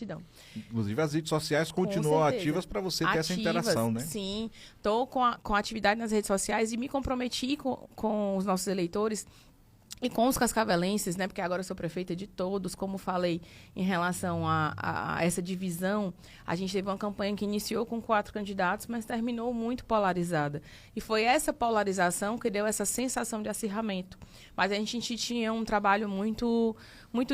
gratidão. Inclusive, as redes sociais Com continuam certeza. ativas para você ter essa interação, né? Sim, estou com atividade nas redes sociais e me comprometi com os nossos eleitores e com os cascavelenses, né? Porque agora eu sou prefeita de todos. Como falei, em relação a essa divisão, a gente teve uma campanha que iniciou com 4 candidatos, mas terminou muito polarizada. E foi essa polarização que deu essa sensação de acirramento. Mas a gente tinha um trabalho muito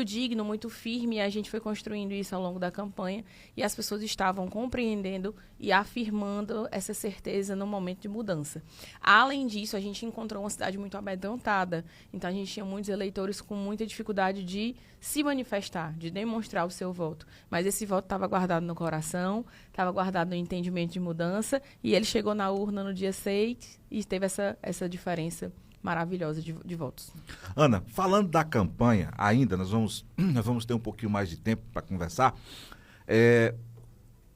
digno, muito firme, e a gente foi construindo isso ao longo da campanha, e as pessoas estavam compreendendo e afirmando essa certeza no momento de mudança. Além disso, a gente encontrou uma cidade muito amedrontada, então a gente tinha muitos eleitores com muita dificuldade de se manifestar, de demonstrar o seu voto. Mas esse voto estava guardado no coração, estava guardado no entendimento de mudança, e ele chegou na urna no dia 6 e teve essa diferença maravilhosa de votos. Ana, falando da campanha, ainda nós vamos ter um pouquinho mais de tempo para conversar.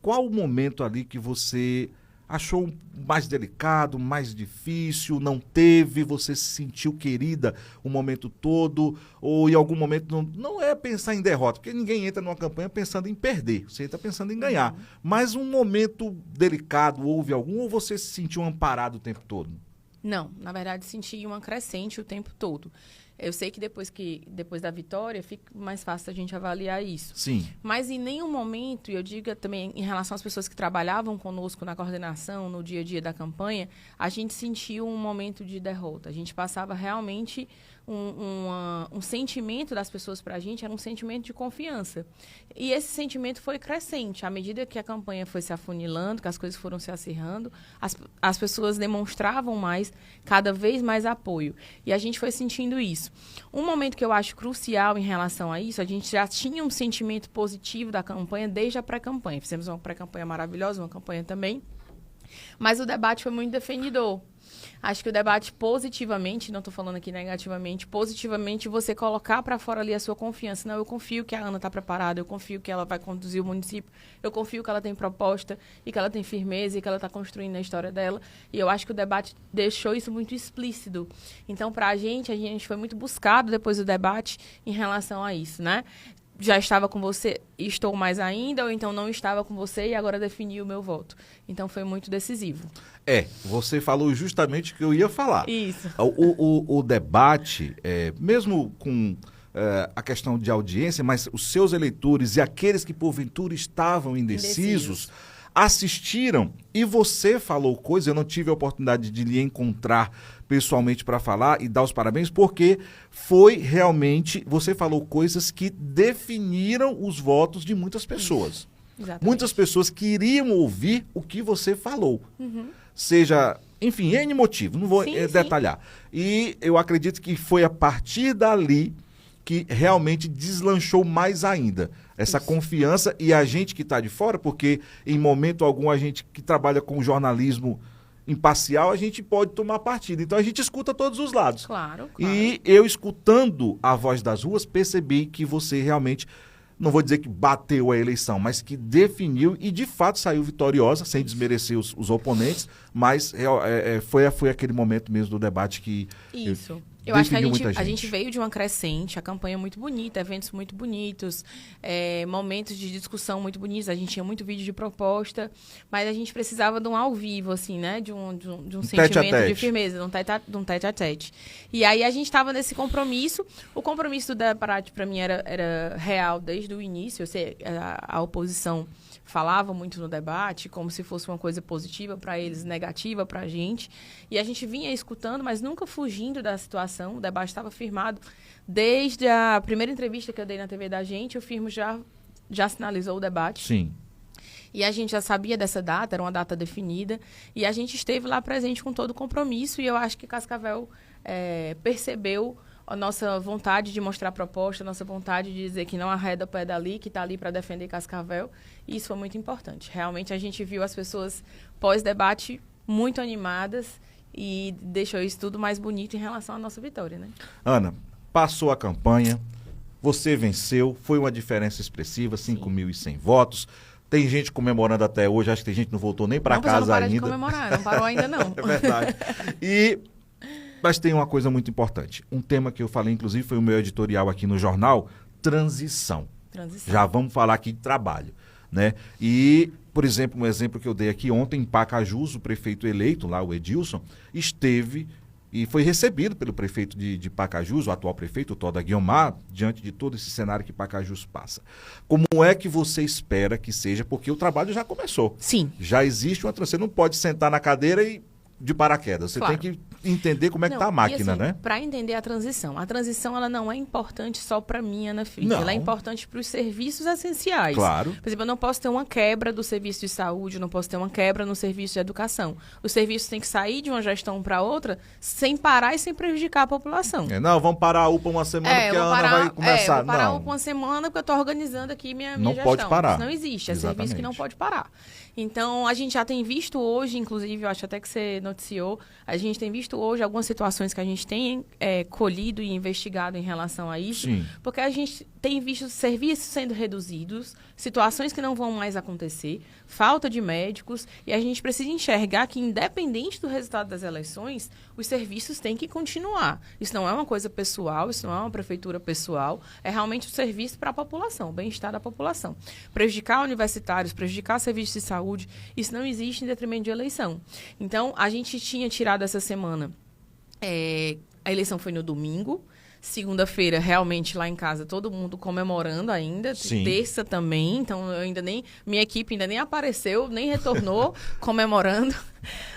Qual o momento ali que você achou mais delicado, mais difícil, não teve, você se sentiu querida o momento todo, ou em algum momento não é pensar em derrota, porque ninguém entra numa campanha pensando em perder, você entra pensando em ganhar. Mas um momento delicado, houve algum, ou você se sentiu amparado o tempo todo? Não, na verdade senti uma crescente o tempo todo. Eu sei que depois da vitória fica mais fácil a gente avaliar isso. Sim. Mas em nenhum momento, e eu digo também em relação às pessoas que trabalhavam conosco na coordenação, no dia a dia da campanha, a gente sentiu um momento de derrota. A gente passava realmente um sentimento das pessoas para a gente, era um sentimento de confiança. E esse sentimento foi crescente. À medida que a campanha foi se afunilando, que as coisas foram se acirrando, as pessoas demonstravam cada vez mais apoio. E a gente foi sentindo isso. Um momento que eu acho crucial em relação a isso, a gente já tinha um sentimento positivo da campanha desde a pré-campanha. Fizemos uma pré-campanha maravilhosa, uma campanha também. Mas o debate foi muito definidor. Acho que o debate positivamente, não estou falando aqui negativamente, positivamente você colocar para fora ali a sua confiança. Não, eu confio que a Ana está preparada, eu confio que ela vai conduzir o município, eu confio que ela tem proposta e que ela tem firmeza e que ela está construindo a história dela. E eu acho que o debate deixou isso muito explícito. Então, para a gente foi muito buscado depois do debate em relação a isso, né? Já estava com você, estou mais ainda, ou então não estava com você e agora defini o meu voto. Então, foi muito decisivo. Você falou justamente o que eu ia falar. Isso. O debate, mesmo com a questão de audiência, mas os seus eleitores e aqueles que porventura estavam indecisos assistiram e você falou coisas, eu não tive a oportunidade de lhe encontrar pessoalmente para falar e dar os parabéns, porque foi realmente, você falou coisas que definiram os votos de muitas pessoas. Exatamente. Muitas pessoas queriam ouvir o que você falou. Seja, enfim, N motivo, não vou detalhar. E eu acredito que foi a partir dali que realmente deslanchou mais ainda essa confiança, e a gente que está de fora, porque em momento algum a gente que trabalha com jornalismo imparcial, a gente pode tomar partido. Então a gente escuta todos os lados. Claro. E eu escutando a voz das ruas, percebi que você realmente, não vou dizer que bateu a eleição, mas que definiu e de fato saiu vitoriosa, sem desmerecer os oponentes, mas foi aquele momento mesmo do debate que... Isso. Eu acho que a gente veio de uma crescente, a campanha muito bonita, eventos muito bonitos, momentos de discussão muito bonitos, a gente tinha muito vídeo de proposta, mas a gente precisava de um ao vivo, assim, né? De um sentimento de firmeza, de um tete-a-tete. E aí a gente estava nesse compromisso. O compromisso do debate, para mim, era real desde o início. A oposição falava muito no debate, como se fosse uma coisa positiva para eles, negativa para a gente. E a gente vinha escutando, mas nunca fugindo da situação. O debate estava firmado. Desde a primeira entrevista que eu dei na TV da gente, o firmo já sinalizou o debate. Sim. E a gente já sabia dessa data, era uma data definida. E a gente esteve lá presente com todo o compromisso. E eu acho que Cascavel percebeu a nossa vontade de mostrar proposta, a nossa vontade de dizer que não arreda o pé dali, que está ali para defender Cascavel. E isso foi muito importante. Realmente a gente viu as pessoas pós-debate muito animadas e deixou isso tudo mais bonito em relação à nossa vitória, né? Ana, passou a campanha, você venceu, foi uma diferença expressiva, 5.100 votos. Tem gente comemorando até hoje, acho que tem gente que não voltou nem para casa ainda. Não para de comemorar, não parou ainda não. É verdade. Mas tem uma coisa muito importante. Um tema que eu falei, inclusive, foi o meu editorial aqui no jornal, transição. Transição. Já vamos falar aqui de trabalho, né? E, por exemplo, um exemplo que eu dei aqui ontem, em Pacajus, o prefeito eleito lá, o Edilson, esteve e foi recebido pelo prefeito de Pacajus, o atual prefeito, o Toda Guiomar, diante de todo esse cenário que Pacajus passa. Como é que você espera que seja? Porque o trabalho já começou. Sim. Já existe uma transição. Você não pode sentar na cadeira e de paraquedas. Você Claro. tem que entender como é que está a máquina, assim, né? Para entender a transição ela não é importante só para mim, Ana Frida. Não. Ela é importante para os serviços essenciais. Claro. Por exemplo, eu não posso ter uma quebra do serviço de saúde, eu não posso ter uma quebra no serviço de educação. Os serviços têm que sair de uma gestão para outra sem parar e sem prejudicar a população. Não, vamos parar a UPA uma semana porque a Ana vai começar. eu vou parar não. uma semana porque eu estou organizando aqui minha Não gestão. pode parar. Isso não existe, é Exatamente. serviço que não pode parar. Então, a gente já tem visto hoje, inclusive, eu acho até que você noticiou, a gente tem visto hoje algumas situações que a gente tem colhido e investigado em relação a isso, Sim. porque a gente tem visto serviços sendo reduzidos, situações que não vão mais acontecer, falta de médicos, e a gente precisa enxergar que, independente do resultado das eleições, os serviços têm que continuar. Isso não é uma coisa pessoal, isso não é uma prefeitura pessoal, é realmente o serviço para a população, o bem-estar da população. Prejudicar universitários, prejudicar serviços de saúde, isso não existe em detrimento de eleição. Então, a gente tinha tirado essa semana, a eleição foi no domingo, segunda-feira, realmente, lá em casa, todo mundo comemorando ainda. Sim. Terça também, então minha equipe ainda nem apareceu, nem retornou comemorando.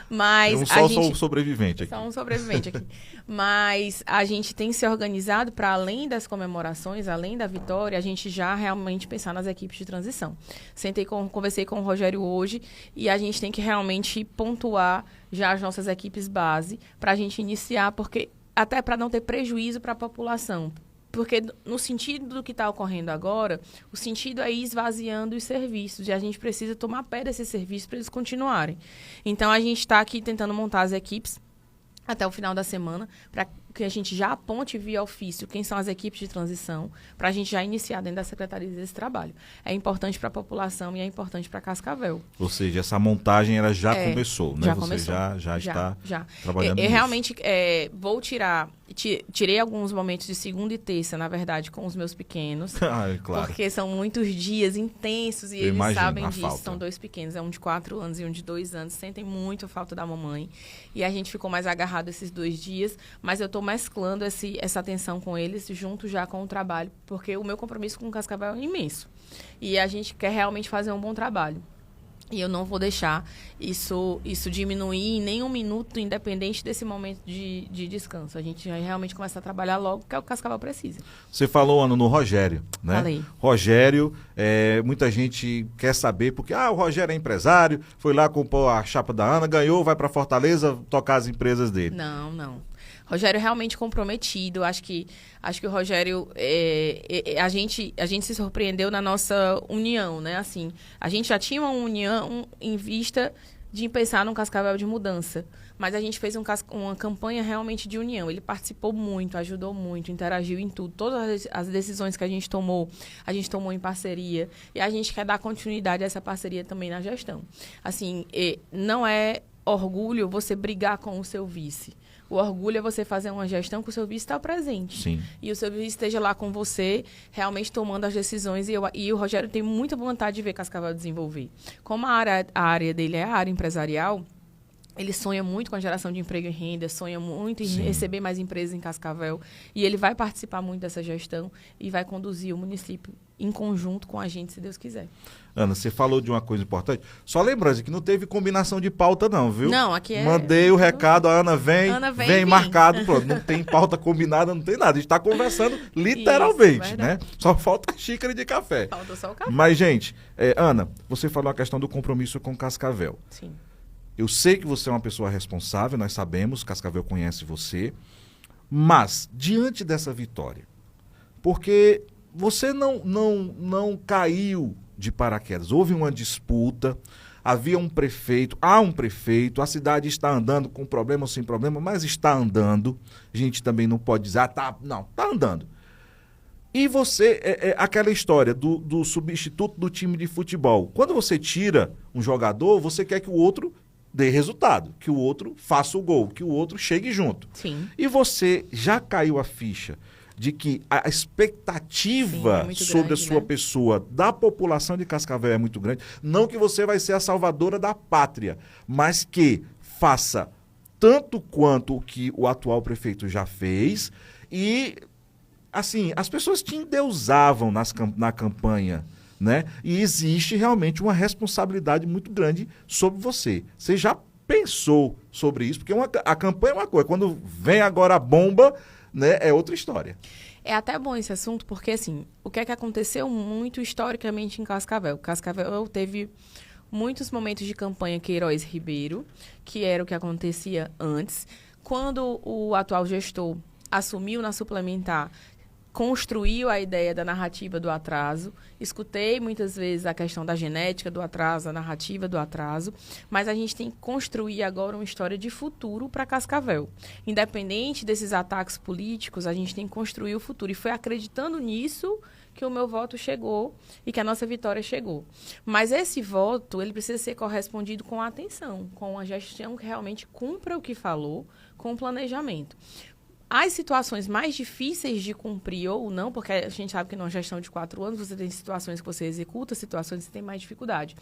Mas Sou sobrevivente aqui. Só um sobrevivente aqui. Mas a gente tem se organizado para, além das comemorações, além da vitória, a gente já realmente pensar nas equipes de transição. Conversei com o Rogério hoje e a gente tem que realmente pontuar já as nossas equipes base para a gente iniciar, porque até para não ter prejuízo para a população. Porque no sentido do que está ocorrendo agora, o sentido é ir esvaziando os serviços. E a gente precisa tomar pé desses serviços para eles continuarem. Então, a gente está aqui tentando montar as equipes até o final da semana, para que a gente já aponte via ofício quem são as equipes de transição, para a gente já iniciar dentro da secretaria esse trabalho. É importante para a população e é importante para Cascavel. Ou seja, essa montagem ela já começou, né? Já Você começou. já está trabalhando Eu nisso. realmente vou tirei alguns momentos de segunda e terça, na verdade, com os meus pequenos. Claro. Porque são muitos dias intensos e Eu eles imagino sabem a disso. falta. São 2 pequenos, um de 4 anos e um de 2 anos. Sentem muito a falta da mamãe. E a gente ficou mais agarrado esses 2 dias, mas eu estou mesclando essa atenção com eles junto já com o trabalho, porque o meu compromisso com o Cascavel é imenso. E a gente quer realmente fazer um bom trabalho. E eu não vou deixar isso diminuir em nenhum minuto, independente desse momento de descanso. A gente vai realmente começar a trabalhar logo, que é o que o Cascavel precisa. Você falou, Ana, no Rogério, né? Falei. Rogério, muita gente quer saber, porque o Rogério é empresário, foi lá, comprou a chapa da Ana, ganhou, vai para Fortaleza tocar as empresas dele. Não. Rogério realmente comprometido. Acho que o Rogério, a gente se surpreendeu na nossa união, né? Assim, a gente já tinha uma união em vista de pensar num Cascavel de mudança, mas a gente fez uma campanha realmente de união. Ele participou muito, ajudou muito, interagiu em tudo. Todas as decisões que a gente tomou em parceria, e a gente quer dar continuidade a essa parceria também na gestão. Assim, não é orgulho você brigar com o seu vice. O orgulho é você fazer uma gestão que o seu vice está presente. Sim. E o seu vice esteja lá com você, realmente tomando as decisões. E o Rogério tem muita vontade de ver Cascavel desenvolver. Como a área dele é a área empresarial, ele sonha muito com a geração de emprego e renda, sonha muito em receber mais empresas em Cascavel. E ele vai participar muito dessa gestão e vai conduzir o município em conjunto com a gente, se Deus quiser. Ana, você falou de uma coisa importante. Só lembrando que não teve combinação de pauta não, viu? Não, aqui é... Mandei o recado, a Ana vem marcado, pronto. Não tem pauta combinada, não tem nada. A gente está conversando literalmente, isso, né? Só falta a xícara de café. Falta só o café. Mas, gente, Ana, você falou a questão do compromisso com Cascavel. Sim. Eu sei que você é uma pessoa responsável, nós sabemos, Cascavel conhece você, mas, diante dessa vitória, porque você não caiu de paraquedas, houve uma disputa, havia um prefeito, há um prefeito, a cidade está andando com problema ou sem problema, mas está andando, a gente também não pode dizer, está andando. E você, aquela história do substituto do time de futebol, quando você tira um jogador, você quer que o outro dê resultado, que o outro faça o gol, que o outro chegue junto. Sim. E você já caiu a ficha de que a expectativa sobre a sua pessoa, da população de Cascavel é muito grande. Não que você vai ser a salvadora da pátria, mas que faça tanto quanto o que o atual prefeito já fez. E, assim, as pessoas te endeusavam na campanha, né? E existe realmente uma responsabilidade muito grande sobre você. Você já pensou sobre isso? Porque a campanha é uma coisa, quando vem agora a bomba, né, é outra história. É até bom esse assunto, porque, assim, o que é que aconteceu muito historicamente em Cascavel? Cascavel teve muitos momentos de campanha Queiroz-Ribeiro, que era o que acontecia antes. Quando o atual gestor assumiu na suplementar, construiu a ideia da narrativa do atraso. Escutei muitas vezes a questão da genética do atraso, a narrativa do atraso, mas a gente tem que construir agora uma história de futuro para Cascavel. Independente desses ataques políticos, a gente tem que construir o futuro. E foi acreditando nisso que o meu voto chegou e que a nossa vitória chegou. Mas esse voto, ele precisa ser correspondido com atenção, com uma gestão que realmente cumpra o que falou, com planejamento. As situações mais difíceis de cumprir ou não, porque a gente sabe que numa gestão de 4 anos você tem situações que você executa, situações que você tem mais dificuldade.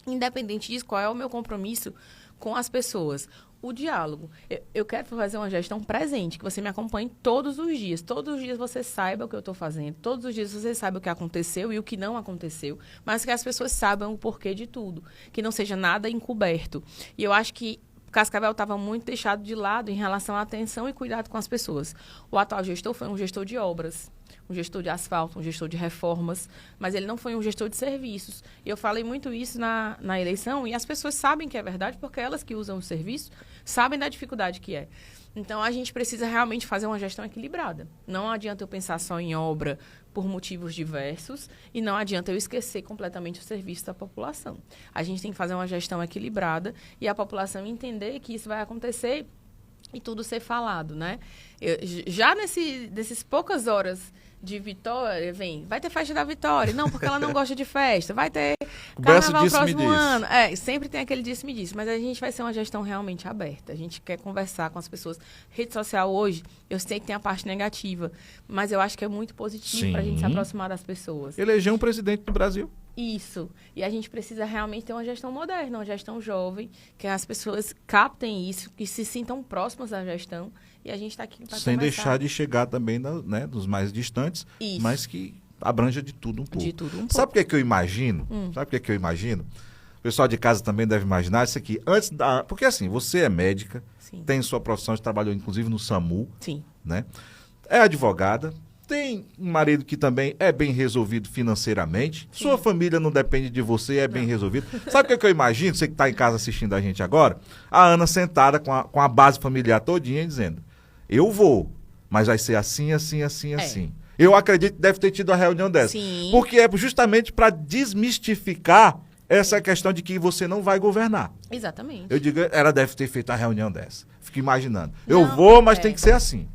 Independente disso, qual é o meu compromisso com as pessoas? O diálogo. Eu quero fazer uma gestão presente, que você me acompanhe todos os dias. Todos os dias você saiba o que eu estou fazendo. Todos os dias você saiba o que aconteceu e o que não aconteceu. Mas que as pessoas saibam o porquê de tudo. Que não seja nada encoberto. E eu acho que Cascavel estava muito deixado de lado em relação à atenção e cuidado com as pessoas. O atual gestor foi um gestor de obras, um gestor de asfalto, um gestor de reformas, mas ele não foi um gestor de serviços. E eu falei muito isso na eleição, e as pessoas sabem que é verdade, porque elas que usam o serviço sabem da dificuldade que é. Então, a gente precisa realmente fazer uma gestão equilibrada. Não adianta eu pensar só em obra por motivos diversos e não adianta eu esquecer completamente o serviço da população. A gente tem que fazer uma gestão equilibrada e a população entender que isso vai acontecer e tudo ser falado, né? Já nesses poucas horas de Vitória, vai ter festa da Vitória. Não, porque ela não gosta de festa. Vai ter carnaval próximo ano. Sempre tem aquele disse-me-disse. Mas a gente vai ser uma gestão realmente aberta. A gente quer conversar com as pessoas. Rede social hoje, eu sei que tem a parte negativa, mas eu acho que é muito positivo para a gente se aproximar das pessoas. Eleger um presidente do Brasil. Isso. E a gente precisa realmente ter uma gestão moderna, uma gestão jovem, que as pessoas captem isso, que se sintam próximas da gestão. E a gente está aqui para sem deixar de chegar também, né, dos mais distantes, isso, mas que abranja de tudo um pouco. De tudo um pouco. Sabe o que é que eu imagino? Sabe o que é que eu imagino? O pessoal de casa também deve imaginar isso aqui. Porque assim, você é médica, sim, tem sua profissão, trabalhou inclusive no SAMU, sim, né? É advogada, tem um marido que também é bem resolvido financeiramente, sim, sua família não depende de você, é bem resolvido. Sabe o que é que eu imagino? Você que está em casa assistindo a gente agora, a Ana sentada com a base familiar todinha dizendo: eu vou, mas vai ser assim, assim, assim, assim. Eu acredito que deve ter tido uma reunião dessa. Sim. Porque é justamente para desmistificar essa questão de que você não vai governar. Exatamente. Eu digo, ela deve ter feito uma reunião dessa. Fico imaginando. Eu vou, mas tem que ser assim.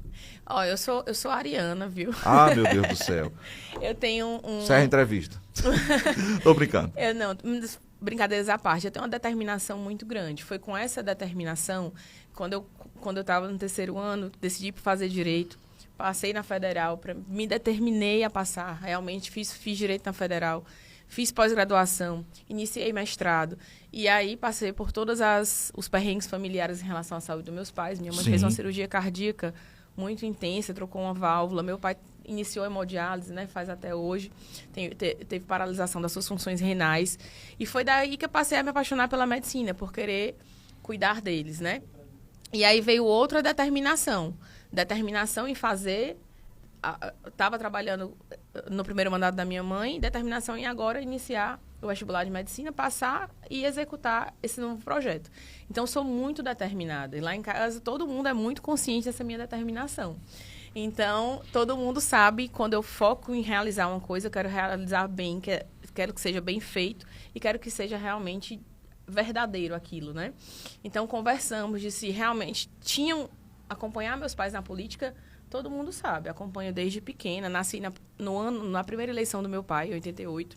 Ó, eu sou ariana, viu? Ah, meu Deus do céu. Eu tenho um... Serra entrevista. Tô brincando. Brincadeiras à parte, eu tenho uma determinação muito grande. Foi com essa determinação, quando eu estava no 3º ano, decidi fazer direito, passei na federal, me determinei a passar, realmente fiz direito na federal, fiz pós-graduação, iniciei mestrado, e aí passei por todos os perrengues familiares em relação à saúde dos meus pais. Minha mãe fez uma cirurgia cardíaca muito intensa, trocou uma válvula, meu pai iniciou hemodiálise, né, faz até hoje, teve paralisação das suas funções renais, e foi daí que eu passei a me apaixonar pela medicina, por querer cuidar deles, né? E aí veio outra determinação em fazer, estava trabalhando no primeiro mandato da minha mãe, determinação em agora iniciar o vestibular de medicina, passar e executar esse novo projeto. Então, sou muito determinada, e lá em casa todo mundo é muito consciente dessa minha determinação. Então, todo mundo sabe, quando eu foco em realizar uma coisa, eu quero realizar bem, quero que seja bem feito e quero que seja realmente verdadeiro aquilo, né? Então, conversamos de se realmente acompanhar meus pais na política, todo mundo sabe, acompanho desde pequena, nasci na primeira eleição do meu pai, em 88.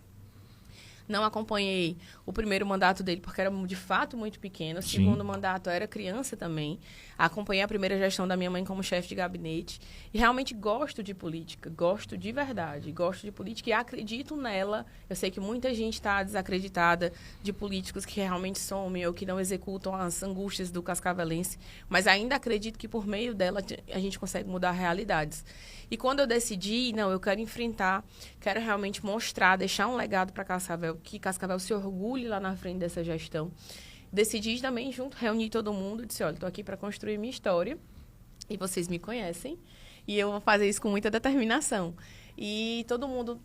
Não acompanhei o primeiro mandato dele, porque era de fato muito pequeno. O segundo mandato eu era criança também. Acompanhei a primeira gestão da minha mãe como chefe de gabinete. E realmente gosto de política, gosto de verdade. Gosto de política e acredito nela. Eu sei que muita gente está desacreditada de políticos que realmente somem ou que não executam as angústias do cascavelense. Mas ainda acredito que por meio dela a gente consegue mudar realidades. E quando eu decidi, não, eu quero enfrentar, quero realmente mostrar, deixar um legado para Cascavel, que Cascavel se orgulhe lá na frente dessa gestão. Decidi também, junto, reunir todo mundo, disse, olha, estou aqui para construir minha história e vocês me conhecem e eu vou fazer isso com muita determinação. E todo mundo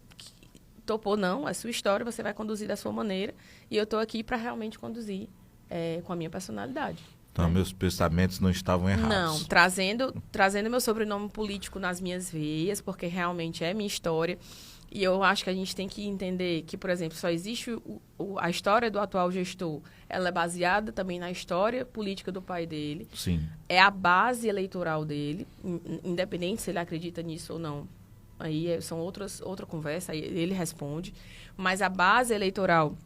topou, não, é sua história, você vai conduzir da sua maneira e eu estou aqui para realmente conduzir com a minha personalidade. Então, meus pensamentos não estavam errados. Não, trazendo meu sobrenome político nas minhas veias, porque realmente é minha história. E eu acho que a gente tem que entender que, por exemplo, só existe a história do atual gestor. Ela é baseada também na história política do pai dele. Sim. É a base eleitoral dele, independente se ele acredita nisso ou não. Aí são outra conversa, aí ele responde. Mas a base eleitoral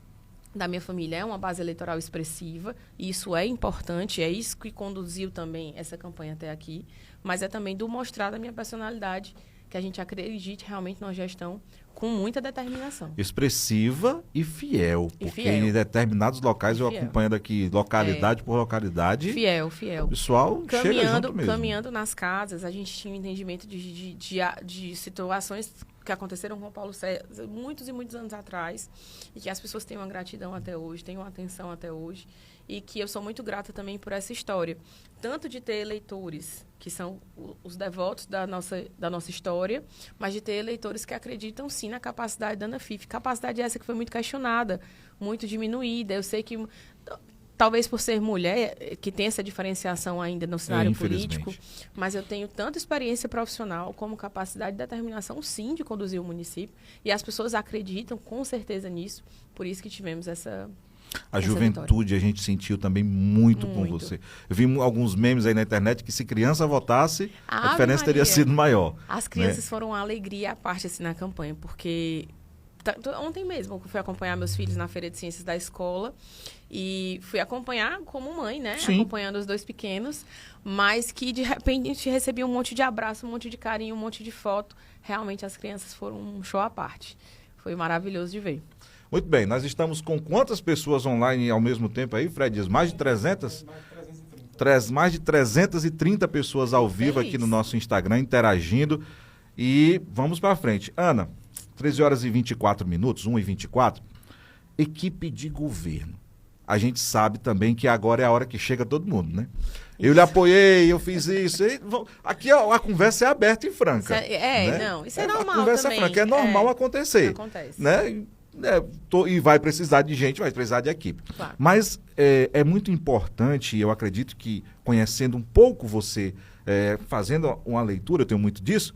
da minha família é uma base eleitoral expressiva, e isso é importante, é isso que conduziu também essa campanha até aqui, mas é também do mostrar da minha personalidade, que a gente acredite realmente numa gestão com muita determinação. Expressiva e fiel, porque em determinados locais eu acompanho aqui localidade por localidade. Fiel. O pessoal chega junto mesmo. Caminhando nas casas, a gente tinha um entendimento de situações que aconteceram com o Paulo César muitos e muitos anos atrás, e que as pessoas têm uma gratidão até hoje, têm uma atenção até hoje, e que eu sou muito grata também por essa história. Tanto de ter eleitores que são os devotos da nossa história, mas de ter eleitores que acreditam, sim, na capacidade da Ana Fife. Capacidade essa que foi muito questionada, muito diminuída. Eu sei que, talvez por ser mulher, que tem essa diferenciação ainda no cenário político, mas eu tenho tanta experiência profissional como capacidade e determinação, sim, de conduzir o município. E as pessoas acreditam com certeza nisso, por isso que tivemos essa... A juventude vitória. A gente sentiu também muito com você. Eu vi alguns memes aí na internet que se criança votasse, a diferença teria sido maior. As crianças foram uma alegria à parte assim, na campanha, porque ontem mesmo eu fui acompanhar meus filhos na Feira de Ciências da escola e fui acompanhar como mãe, né? Sim. Acompanhando os dois pequenos, mas que de repente recebi um monte de abraço, um monte de carinho, um monte de foto. Realmente as crianças foram um show à parte. Foi maravilhoso de ver. Muito bem, nós estamos com quantas pessoas online ao mesmo tempo aí, Fred? Mais de 300? Mais de 330 pessoas ao vivo aqui no nosso Instagram, interagindo. E vamos para frente. Ana, 13 horas e 24 minutos, 1h24. Equipe de governo. A gente sabe também que agora é a hora que chega todo mundo, né? Eu lhe apoiei, eu fiz isso. Aqui a conversa é aberta e franca. Isso é normal. A conversa também. É franca, é normal acontecer. Acontece. Né? E vai precisar de gente, vai precisar de equipe. Claro. Mas é muito importante, e eu acredito que conhecendo um pouco você, fazendo uma leitura, eu tenho muito disso,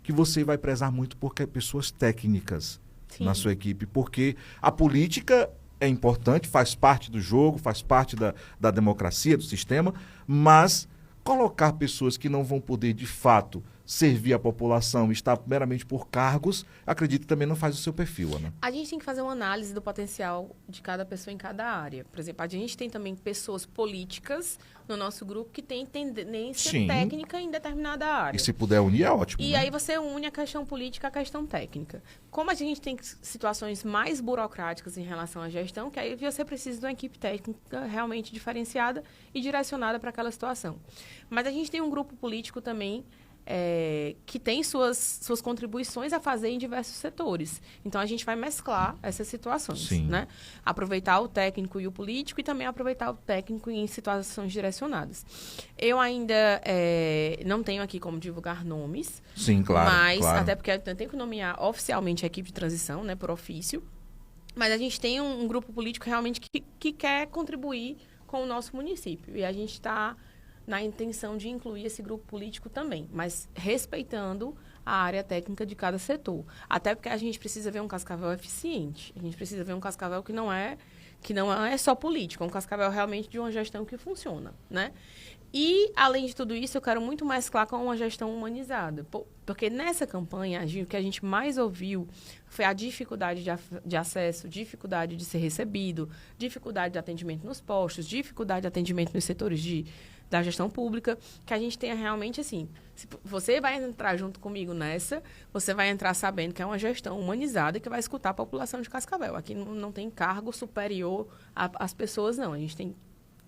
que você vai prezar muito por pessoas técnicas na sua equipe, porque a política é importante, faz parte do jogo, faz parte da democracia, do sistema, mas colocar pessoas que não vão poder, de fato, servir a população e estar meramente por cargos, acredito que também não faz o seu perfil, Ana. A gente tem que fazer uma análise do potencial de cada pessoa em cada área. Por exemplo, a gente tem também pessoas políticas no nosso grupo que têm tendência técnica em determinada área. E se puder unir, é ótimo. E aí você une a questão política à questão técnica. Como a gente tem situações mais burocráticas em relação à gestão, que aí você precisa de uma equipe técnica realmente diferenciada e direcionada para aquela situação. Mas a gente tem um grupo político também que tem suas contribuições a fazer em diversos setores. Então, a gente vai mesclar essas situações, né? Aproveitar o técnico e o político e também aproveitar o técnico em situações direcionadas. Eu ainda não tenho aqui como divulgar nomes. Sim, claro. Mas, até porque eu tenho que nomear oficialmente a equipe de transição, né, por ofício. Mas a gente tem um grupo político realmente que quer contribuir com o nosso município. E a gente está na intenção de incluir esse grupo político também, mas respeitando a área técnica de cada setor. Até porque a gente precisa ver um Cascavel eficiente. A gente precisa ver um Cascavel que não é que não é só política, um Cascavel realmente de uma gestão que funciona, né? E, além de tudo isso, eu quero muito mais claro com uma gestão humanizada. Porque nessa campanha, o que a gente mais ouviu foi a dificuldade de acesso, dificuldade de ser recebido, dificuldade de atendimento nos postos, dificuldade de atendimento nos setores da gestão pública, que a gente tenha realmente, assim, se você vai entrar junto comigo nessa, você vai entrar sabendo que é uma gestão humanizada que vai escutar a população de Cascavel. Aqui não tem cargo superior às pessoas, não. A gente tem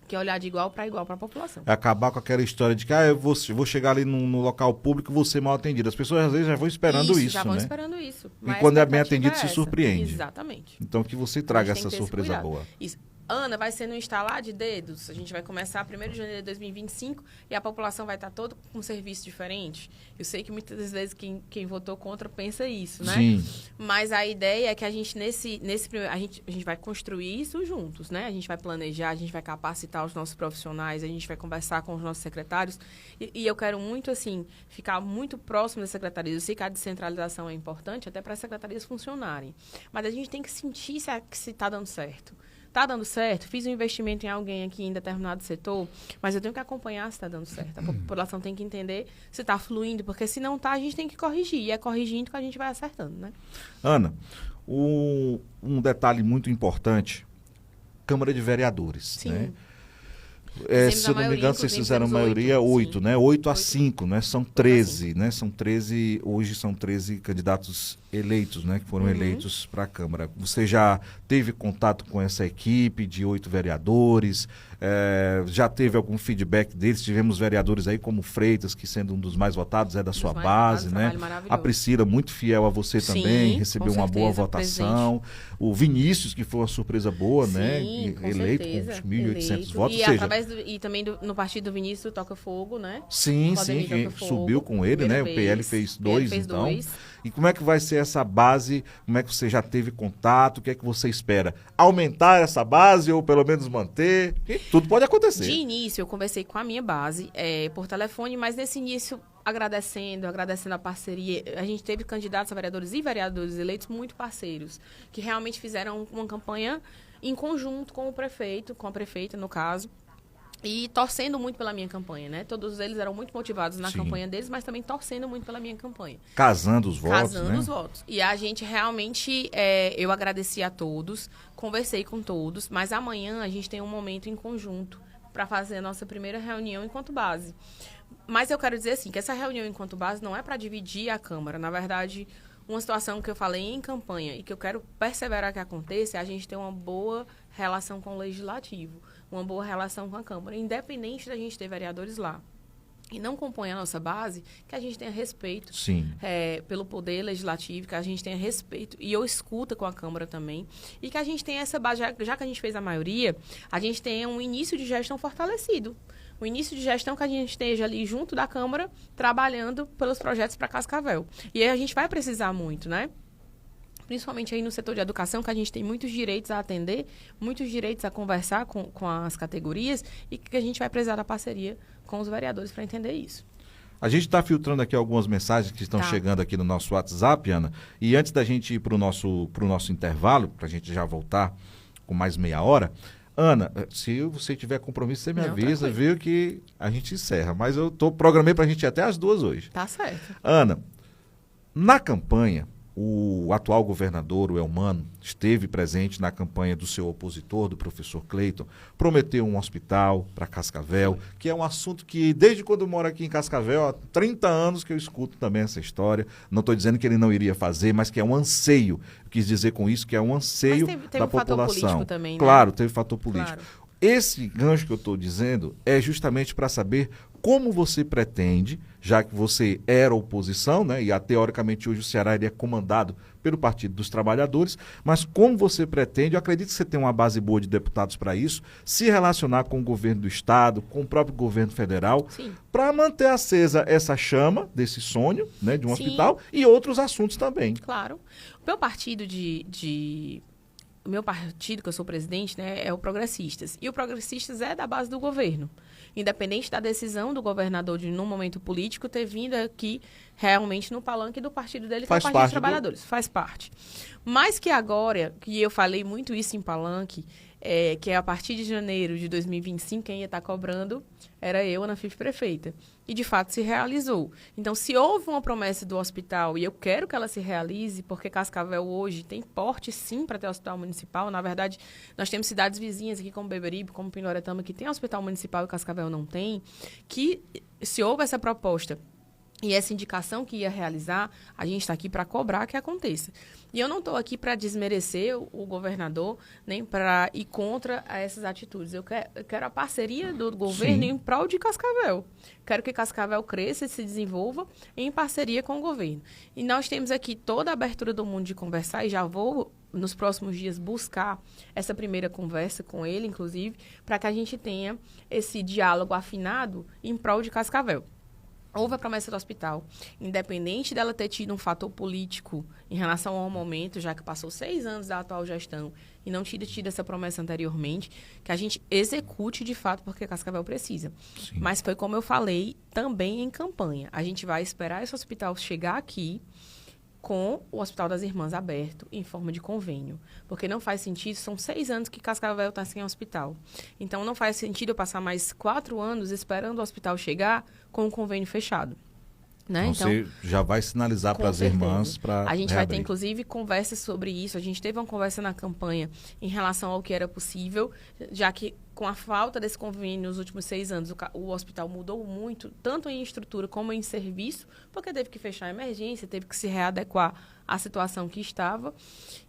que olhar de igual para a população. É acabar com aquela história de que eu vou chegar ali no local público e vou ser mal atendido. As pessoas às vezes já vão esperando isso, já vão né? esperando isso. E quando é bem atendido, se surpreende. Exatamente. Então que você traga essa surpresa boa. Isso. Ana, vai ser no instalar de dedos. A gente vai começar 1º de janeiro de 2025 e a população vai estar toda com um serviço diferente. Eu sei que muitas vezes quem votou contra pensa isso, né? Sim. Mas a ideia é que a gente, a gente vai construir isso juntos, né? A gente vai planejar, a gente vai capacitar os nossos profissionais, a gente vai conversar com os nossos secretários. E eu quero muito, assim, ficar muito próximo das secretarias. Eu sei que a descentralização é importante até para as secretarias funcionarem. Mas a gente tem que sentir se está dando certo. Está dando certo? Fiz um investimento em alguém aqui em determinado setor, mas eu tenho que acompanhar se está dando certo. A população tem que entender se está fluindo, porque se não está, a gente tem que corrigir. E é corrigindo que a gente vai acertando, né? Ana, um detalhe muito importante, Câmara de Vereadores, Sim. né? Se eu não me engano, vocês inclusive, fizeram a temos maioria 8, né? 8 a 8. 5, né? São 13, né? São 13, hoje são 13 candidatos eleitos, né? Que foram eleitos para a Câmara. Você já teve contato com essa equipe de 8 vereadores? Já teve algum feedback deles? Tivemos vereadores aí como Freitas, que sendo um dos mais votados, é da sua base, né? A Priscila, muito fiel a você também, recebeu uma boa votação. Presente. O Vinícius, que foi uma surpresa boa, né? Eleito com 1.800 votos. E também no partido do Vinícius Toca Fogo, né? Sim, subiu com ele, né? O PL fez 2, então. E como é que vai ser essa base? Como é que você já teve contato? O que é que você espera? Aumentar essa base ou pelo menos manter? E tudo pode acontecer. De início, eu conversei com a minha base por telefone, mas nesse início, agradecendo a parceria, a gente teve candidatos a vereadores e vereadores eleitos muito parceiros, que realmente fizeram uma campanha em conjunto com o prefeito, com a prefeita, no caso, e torcendo muito pela minha campanha, né? Todos eles eram muito motivados na campanha deles, mas também torcendo muito pela minha campanha. Casando os votos, Casando os votos. E a gente realmente, eu agradeci a todos, conversei com todos, mas amanhã a gente tem um momento em conjunto para fazer a nossa primeira reunião enquanto base. Mas eu quero dizer assim, que essa reunião enquanto base não é para dividir a Câmara. Na verdade, uma situação que eu falei em campanha e que eu quero perseverar que aconteça é a gente ter uma boa relação com o Legislativo, uma boa relação com a Câmara, independente da gente ter vereadores lá. E não compõe a nossa base, que a gente tenha respeito pelo poder legislativo, que a gente tenha respeito, e eu escuta com a Câmara também, e que a gente tenha essa base, já que a gente fez a maioria, a gente tenha um início de gestão fortalecido. O início de gestão que a gente esteja ali junto da Câmara, trabalhando pelos projetos para Cascavel. E aí a gente vai precisar muito, né? Principalmente aí no setor de educação, que a gente tem muitos direitos a atender, muitos direitos a conversar com as categorias e que a gente vai precisar da parceria com os vereadores para entender isso. A gente está filtrando aqui algumas mensagens que estão chegando aqui no nosso WhatsApp, Ana, e antes da gente ir para o nosso intervalo, para a gente já voltar com mais meia hora, Ana, se você tiver compromisso, você me avisa, viu, que a gente encerra, mas eu programei para a gente ir até as 2 hoje. Tá certo. Ana, na campanha, o atual governador, o Elmano, esteve presente na campanha do seu opositor, do professor Cleiton, prometeu um hospital para Cascavel, que é um assunto que, desde quando eu moro aqui em Cascavel, há 30 anos que eu escuto também essa história. Não estou dizendo que ele não iria fazer, mas que é um anseio. Eu quis dizer com isso que é um anseio teve da um população. fator político também, né? Claro, teve fator político. Claro. Esse gancho que eu estou dizendo é justamente para saber como você pretende, já que você era oposição, né, e teoricamente hoje o Ceará ele é comandado pelo Partido dos Trabalhadores, mas como você pretende, eu acredito que você tem uma base boa de deputados para isso, se relacionar com o governo do Estado, com o próprio governo federal, para manter acesa essa chama desse sonho, né, de um hospital e outros assuntos também. Claro. O meu partido O meu partido, que eu sou presidente, né, é o Progressistas. E o Progressistas é da base do governo. Independente da decisão do governador de, num momento político, ter vindo aqui realmente no palanque do partido dele, que é o Partido dos Trabalhadores. Faz parte. Mas que agora, que eu falei muito isso em palanque, que a partir de janeiro de 2025, quem ia estar cobrando era eu, Ana Fife, prefeita. E, de fato, se realizou. Então, se houve uma promessa do hospital, e eu quero que ela se realize, porque Cascavel hoje tem porte, sim, para ter hospital municipal. Na verdade, nós temos cidades vizinhas aqui, como Beberibe, como Pindoretama, que tem hospital municipal e Cascavel não tem, que, se houve essa proposta e essa indicação que ia realizar, a gente está aqui para cobrar que aconteça. E eu não estou aqui para desmerecer o governador, nem para ir contra essas atitudes. Eu quero a parceria do governo em prol de Cascavel. Quero que Cascavel cresça e se desenvolva em parceria com o governo. E nós temos aqui toda a abertura do mundo de conversar, e já vou, nos próximos dias, buscar essa primeira conversa com ele, inclusive, para que a gente tenha esse diálogo afinado em prol de Cascavel. Houve a promessa do hospital, independente dela ter tido um fator político em relação ao momento, já que passou 6 anos da atual gestão e não tinha tido essa promessa anteriormente, que a gente execute de fato, porque Cascavel precisa. Sim. Mas foi como eu falei também em campanha. A gente vai esperar esse hospital chegar aqui com o Hospital das Irmãs aberto em forma de convênio. Porque não faz sentido, são 6 anos que Cascavel está sem hospital. Então, não faz sentido eu passar mais 4 anos esperando o hospital chegar com o convênio fechado. Né? Então, você já vai sinalizar para as irmãs para a gente vai ter, inclusive, conversas sobre isso. A gente teve uma conversa na campanha em relação ao que era possível, já que com a falta desse convênio nos últimos 6 anos, o hospital mudou muito, tanto em estrutura como em serviço, porque teve que fechar a emergência, teve que se readequar à situação que estava.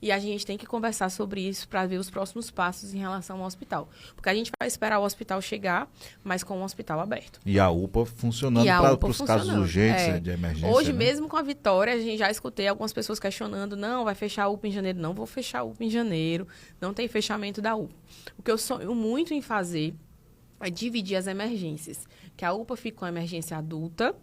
E a gente tem que conversar sobre isso para ver os próximos passos em relação ao hospital. Porque a gente vai esperar o hospital chegar, mas com o hospital aberto. E a UPA funcionando para os casos urgentes de emergência. Hoje, né? Mesmo com a vitória, a gente já escutei algumas pessoas questionando, não, vai fechar a UPA em janeiro. Não vou fechar a UPA em janeiro, não tem fechamento da UPA. O que eu sonho muito em fazer é dividir as emergências. Que a UPA fique com a emergência adulta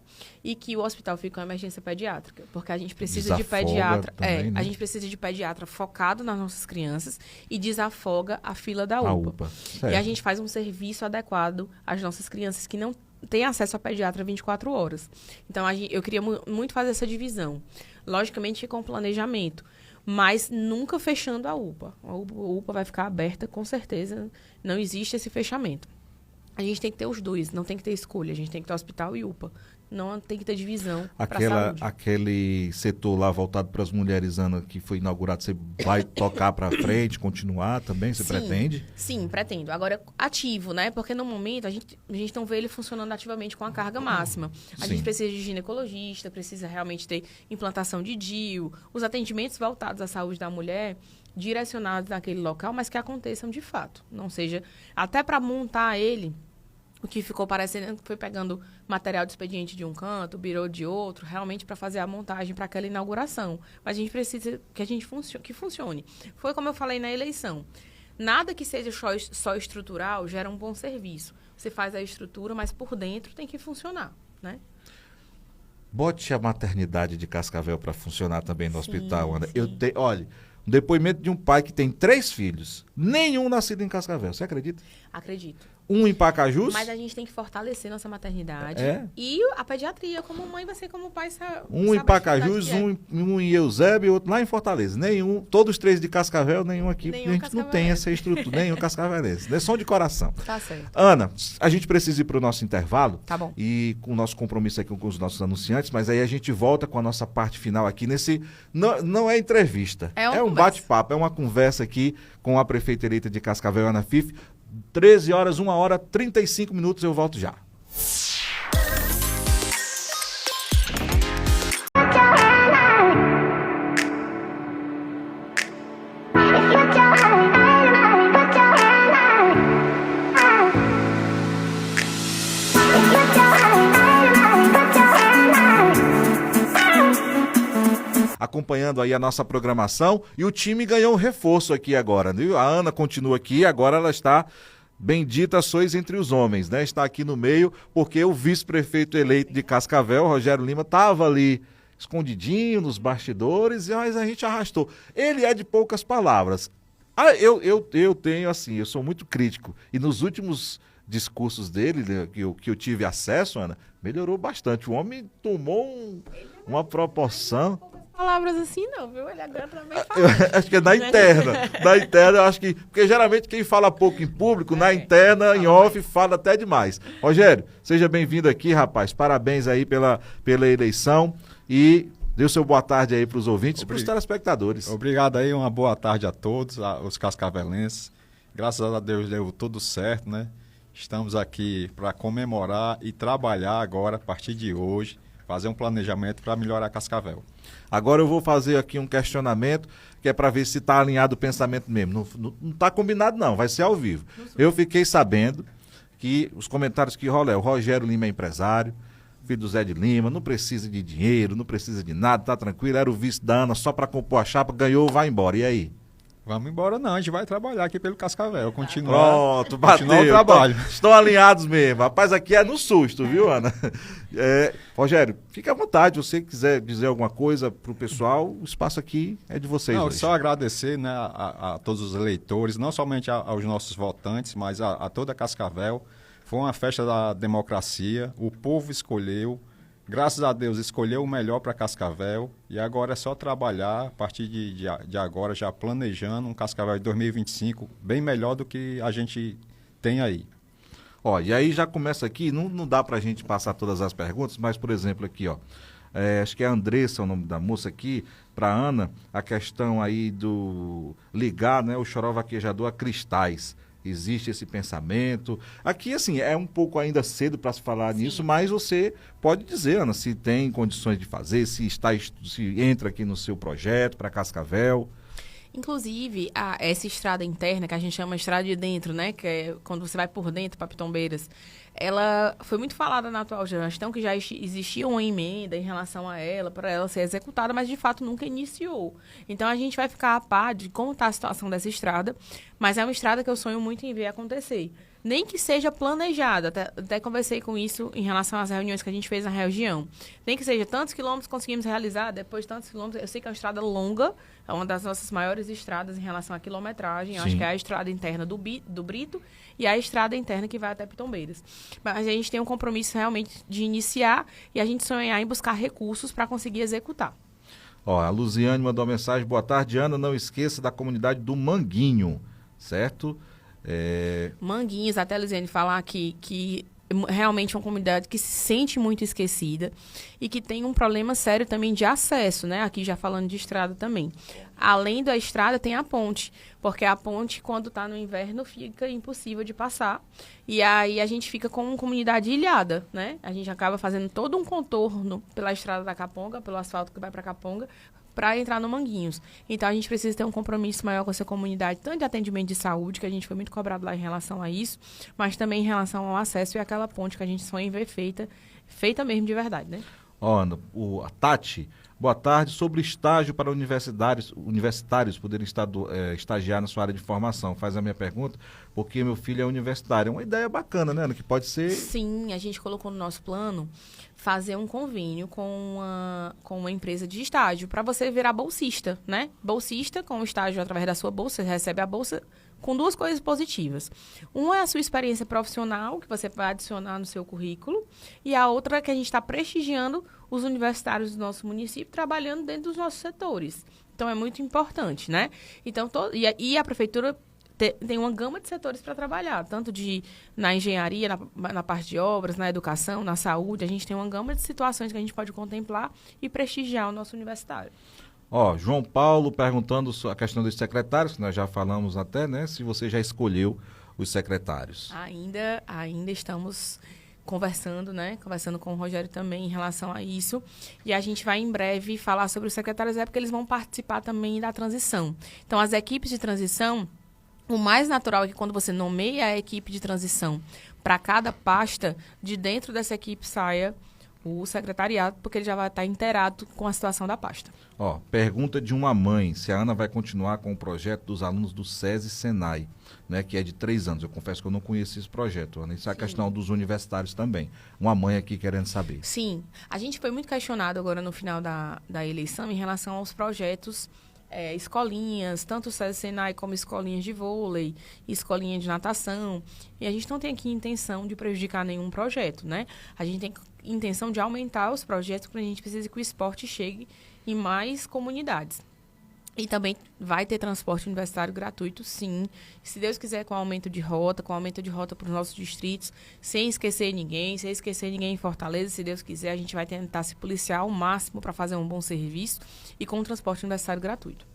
e que o hospital fique com a emergência pediátrica. Porque a gente precisa de pediatra. Também, né? A gente precisa de pediatra focado nas nossas crianças e desafoga a fila da UPA. E a gente faz um serviço adequado às nossas crianças que não têm acesso a pediatra 24 horas. Então, eu queria muito fazer essa divisão. Logicamente, com planejamento. Mas nunca fechando a UPA. A UPA vai ficar aberta, com certeza. Não existe esse fechamento. A gente tem que ter os dois, não tem que ter escolha. A gente tem que ter hospital e UPA. Não tem que ter divisão para saúde. Aquele setor lá voltado para as mulheres, Ana, que foi inaugurado, você vai tocar para frente, continuar também? Você pretende? Sim, pretendo. Agora, ativo, né? Porque no momento a gente não vê ele funcionando ativamente com a carga máxima. A gente precisa de ginecologista, precisa realmente ter implantação de DIU, os atendimentos voltados à saúde da mulher direcionados naquele local, mas que aconteçam de fato. Não seja, até para montar ele, o que ficou parecendo que foi pegando material de expediente de um canto, birô de outro, realmente para fazer a montagem para aquela inauguração. Mas a gente precisa que funcione. Foi como eu falei na eleição. Nada que seja só estrutural gera um bom serviço. Você faz a estrutura, mas por dentro tem que funcionar, né? Bote a maternidade de Cascavel para funcionar também no hospital, Ana. Olha, um depoimento de um pai que tem 3 filhos, nenhum nascido em Cascavel. Você acredita? Acredito. Um em Pacajus. Mas a gente tem que fortalecer nossa maternidade. E a pediatria, como mãe, vai ser como pai. Um em Pacajus, um em Eusébio e outro lá em Fortaleza. Nenhum, todos 3 de Cascavel, nenhum aqui. Nenhum a gente não tem essa estrutura, nenhum cascavelense. É som de coração. Tá certo. Ana, a gente precisa ir para o nosso intervalo. Tá bom. E com o nosso compromisso aqui com os nossos anunciantes, mas aí a gente volta com a nossa parte final aqui nesse... Não é entrevista, é um bate-papo, é uma conversa aqui com a prefeita eleita de Cascavel, Ana Fife. 13 horas, 1 hora, 35 minutos, eu volto já. Acompanhando aí a nossa programação, e o time ganhou um reforço aqui agora, viu? A Ana continua aqui, agora ela está, bendita sois entre os homens, né? Está aqui no meio, porque o vice-prefeito eleito de Cascavel, Rogério Lima, estava ali escondidinho nos bastidores, mas a gente arrastou. Ele é de poucas palavras. Eu tenho assim, eu sou muito crítico, e nos últimos discursos dele, né, que eu tive acesso, Ana, melhorou bastante. O homem tomou uma proporção... palavras assim, não, viu? Ele agora também fala. Acho que é na interna. Na interna, eu acho que... Porque geralmente quem fala pouco em público, na interna, em off, fala até demais. Rogério, seja bem-vindo aqui, rapaz. Parabéns aí pela eleição e dê o seu boa tarde aí para os ouvintes e para os telespectadores. Obrigado aí, uma boa tarde a todos, os cascavelenses. Graças a Deus deu tudo certo, né? Estamos aqui para comemorar e trabalhar agora, a partir de hoje, fazer um planejamento para melhorar Cascavel. Agora eu vou fazer aqui um questionamento, que é para ver se está alinhado o pensamento mesmo. Não está combinado não, vai ser ao vivo. Eu fiquei sabendo que os comentários que rolam, o Rogério Lima é empresário, filho do Zé de Lima, não precisa de dinheiro, não precisa de nada, tá tranquilo, era o vice da Ana só para compor a chapa, ganhou, vai embora. E aí? Vamos embora não, a gente vai trabalhar aqui pelo Cascavel, Pronto, bateu. Continuar o trabalho. Estão alinhados mesmo. Rapaz, aqui é no susto, viu, Ana? Rogério, fique à vontade, se você quiser dizer alguma coisa pro pessoal, o espaço aqui é de vocês. Não, hoje. só agradecer, né, a todos os eleitores, não somente aos nossos votantes, mas a toda Cascavel. Foi uma festa da democracia, o povo escolheu, graças a Deus escolheu o melhor para Cascavel e agora é só trabalhar a partir de agora, já planejando um Cascavel de 2025 bem melhor do que a gente tem aí. Ó, e aí já começa aqui, não dá pra gente passar todas as perguntas, mas por exemplo aqui, ó, acho que é a Andressa o nome da moça aqui, para Ana, a questão aí do ligar, né, o choró vaquejador a cristais. Existe esse pensamento. Aqui, assim, é um pouco ainda cedo para se falar nisso, mas você pode dizer, Ana, se tem condições de fazer, se entra aqui no seu projeto para Cascavel. Inclusive, essa estrada interna, que a gente chama estrada de dentro, né? Que é quando você vai por dentro para Pitombeiras, ela foi muito falada na atual gestão, que já existia uma emenda em relação a ela, para ela ser executada, mas de fato nunca iniciou. Então a gente vai ficar a par de como está a situação dessa estrada, mas é uma estrada que eu sonho muito em ver acontecer. Nem que seja planejada, até conversei com isso em relação às reuniões que a gente fez na região. Nem que seja tantos quilômetros conseguimos realizar, depois de tantos quilômetros, eu sei que é uma estrada longa, é uma das nossas maiores estradas em relação à quilometragem, acho que é a estrada interna do Brito e a estrada interna que vai até Pitombeiras. Mas a gente tem um compromisso realmente de iniciar e a gente sonhar em buscar recursos para conseguir executar. Ó, a Luziane mandou uma mensagem, boa tarde, Ana, não esqueça da comunidade do Manguinho, certo? Manguinhos, até a Luziane falar que realmente é uma comunidade que se sente muito esquecida e que tem um problema sério também de acesso, né? Aqui já falando de estrada também. Além da estrada, tem a ponte, porque a ponte, quando está no inverno, fica impossível de passar. E aí a gente fica com uma comunidade ilhada, né? A gente acaba fazendo todo um contorno pela estrada da Caponga, pelo asfalto que vai para Caponga, para entrar no Manguinhos. Então, a gente precisa ter um compromisso maior com essa comunidade, tanto de atendimento de saúde, que a gente foi muito cobrado lá em relação a isso, mas também em relação ao acesso e aquela ponte que a gente sonha em ver feita mesmo de verdade, né? Ó, Ana, a Tati, boa tarde. Sobre estágio para universitários poderem estagiar na sua área de formação. Faz a minha pergunta, porque meu filho é universitário. É uma ideia bacana, né, Ana, que pode ser... Sim, a gente colocou no nosso plano fazer um convênio com uma empresa de estágio para você virar bolsista, né? Bolsista, com o estágio através da sua bolsa, você recebe a bolsa com duas coisas positivas. Uma é a sua experiência profissional, que você vai adicionar no seu currículo, e a outra é que a gente está prestigiando os universitários do nosso município trabalhando dentro dos nossos setores. Então, é muito importante, né? Então, a prefeitura tem uma gama de setores para trabalhar, tanto na engenharia, na parte de obras, na educação, na saúde. A gente tem uma gama de situações que a gente pode contemplar e prestigiar o nosso universitário. Ó, João Paulo perguntando a questão dos secretários, que nós já falamos até, né? Se você já escolheu os secretários. Ainda estamos conversando, né? Conversando com o Rogério também em relação a isso. E a gente vai em breve falar sobre os secretários, porque eles vão participar também da transição. Então, as equipes de transição, o mais natural é que quando você nomeia a equipe de transição para cada pasta, de dentro dessa equipe saia o secretariado, porque ele já vai estar inteirado com a situação da pasta. Ó, pergunta de uma mãe, se a Ana vai continuar com o projeto dos alunos do SESI Senai, né, que é de 3 anos. Eu confesso que eu não conheci esse projeto, Ana. Isso é a questão dos universitários também. Uma mãe aqui querendo saber. Sim, a gente foi muito questionado agora no final da eleição em relação aos projetos escolinhas, tanto o SESI Senai como escolinhas de vôlei, escolinha de natação. E a gente não tem aqui intenção de prejudicar nenhum projeto, né? A gente tem intenção de aumentar os projetos, porque a gente precisa que o esporte chegue em mais comunidades. E também vai ter transporte universitário gratuito, sim. Se Deus quiser, com aumento de rota para os nossos distritos, sem esquecer ninguém em Fortaleza. Se Deus quiser, a gente vai tentar se policiar ao máximo para fazer um bom serviço e com transporte universitário gratuito.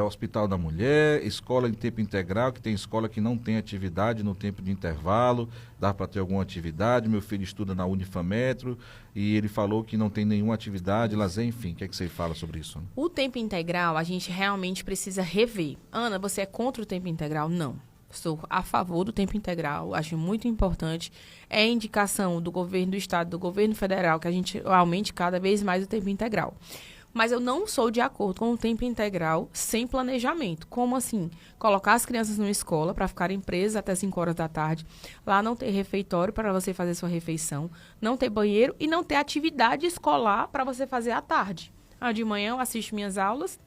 Hospital da Mulher, escola em tempo integral, que tem escola que não tem atividade no tempo de intervalo, dá para ter alguma atividade. Meu filho estuda na Unifametro e ele falou que não tem nenhuma atividade, lazer, enfim. O que é que você fala sobre isso, Ana? O tempo integral, a gente realmente precisa rever. Ana, você é contra o tempo integral? Não. Sou a favor do tempo integral, acho muito importante. É indicação do governo do estado, do governo federal, que a gente aumente cada vez mais o tempo integral. Mas eu não sou de acordo com o tempo integral sem planejamento. Como assim? Colocar as crianças numa escola para ficarem presas até 5 horas da tarde, lá não ter refeitório para você fazer sua refeição, não ter banheiro e não ter atividade escolar para você fazer à tarde. De manhã eu assisto minhas aulas,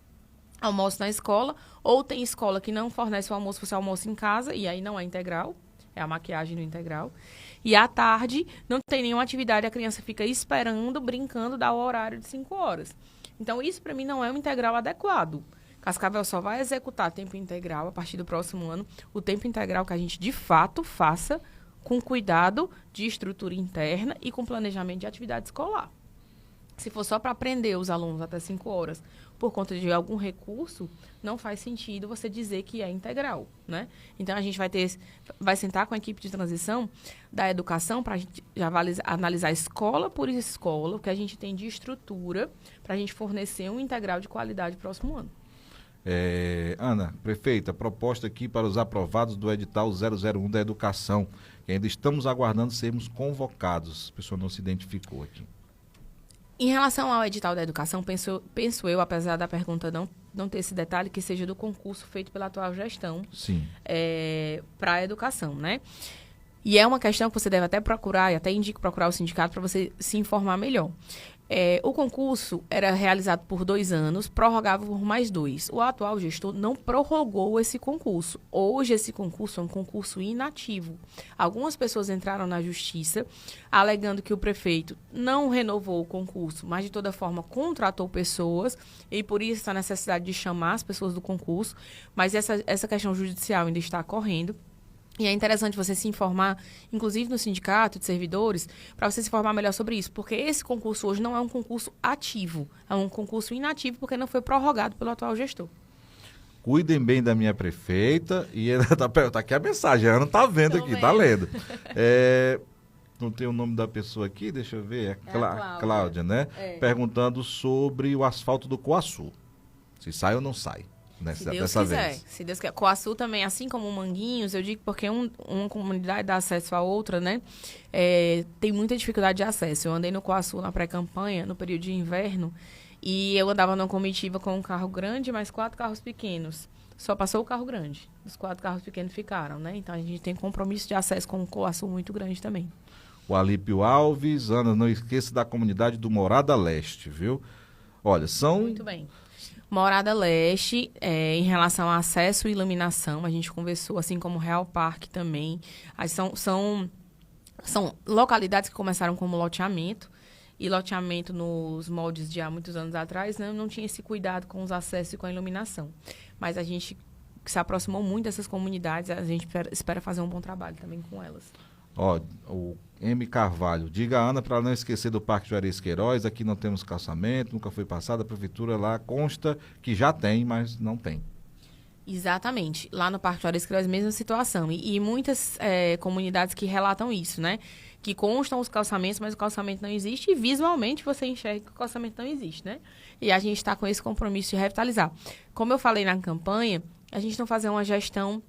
almoço na escola, ou tem escola que não fornece o almoço, você almoça em casa, e aí não é integral, é a maquiagem no integral. E à tarde não tem nenhuma atividade, a criança fica esperando, brincando, dá o horário de 5 horas. Então, isso para mim não é um integral adequado. Cascavel só vai executar tempo integral a partir do próximo ano, o tempo integral que a gente de fato faça com cuidado de estrutura interna e com planejamento de atividade escolar. Se for só para aprender os alunos até 5 horas por conta de algum recurso, não faz sentido você dizer que é integral, né? Então, a gente vai sentar com a equipe de transição da educação para a gente já analisar escola por escola, o que a gente tem de estrutura para a gente fornecer um integral de qualidade no próximo ano. Ana, prefeita, proposta aqui para os aprovados do edital 001 da educação, que ainda estamos aguardando sermos convocados. A pessoa não se identificou aqui. Em relação ao edital da educação, penso eu, apesar da pergunta não ter esse detalhe, que seja do concurso feito pela atual gestão para a educação, né? E é uma questão que você deve até procurar, e até indico procurar o sindicato para você se informar melhor. O concurso era realizado por 2 anos, prorrogável por mais 2. O atual gestor não prorrogou esse concurso. Hoje, esse concurso é um concurso inativo. Algumas pessoas entraram na justiça, alegando que o prefeito não renovou o concurso, mas, de toda forma, contratou pessoas, e por isso a necessidade de chamar as pessoas do concurso. Mas essa questão judicial ainda está correndo. E é interessante você se informar, inclusive no sindicato de servidores, para você se informar melhor sobre isso, porque esse concurso hoje não é um concurso ativo, é um concurso inativo, porque não foi prorrogado pelo atual gestor. Cuidem bem da minha prefeita, e ela tá aqui a mensagem, ela não tá vendo aqui, tá lendo. Não tem o nome da pessoa aqui, deixa eu ver, Cláudia, né? Perguntando sobre o asfalto do Coaçu, se sai ou não sai. Se Deus quiser. Se Deus quiser. Coaçu também, assim como Manguinhos, eu digo porque uma comunidade dá acesso à outra, né? Tem muita dificuldade de acesso. Eu andei no Coaçu na pré-campanha, no período de inverno, e eu andava numa comitiva com um carro grande, mais 4 carros pequenos. Só passou o carro grande. Os 4 carros pequenos ficaram, né? Então, a gente tem compromisso de acesso com o Coaçu muito grande também. O Alípio Alves, Ana, não esqueça da comunidade do Morada Leste, viu? Olha, são... Muito bem. Morada Leste, em relação a acesso e iluminação, a gente conversou, assim como Real Parque também. São localidades que começaram como loteamento, e loteamento nos moldes de há muitos anos atrás, né, não tinha esse cuidado com os acessos e com a iluminação. Mas a gente se aproximou muito dessas comunidades, a gente espera fazer um bom trabalho também com elas. O M. Carvalho, diga a Ana para não esquecer do Parque Juarez Queiroz, aqui não temos calçamento, nunca foi passado, a prefeitura lá consta que já tem, mas não tem. Exatamente, lá no Parque Juarez Queiroz, mesma situação, e muitas comunidades que relatam isso, né, que constam os calçamentos, mas o calçamento não existe, e visualmente você enxerga que o calçamento não existe, né, e a gente está com esse compromisso de revitalizar. Como eu falei na campanha, a gente não fazer uma gestão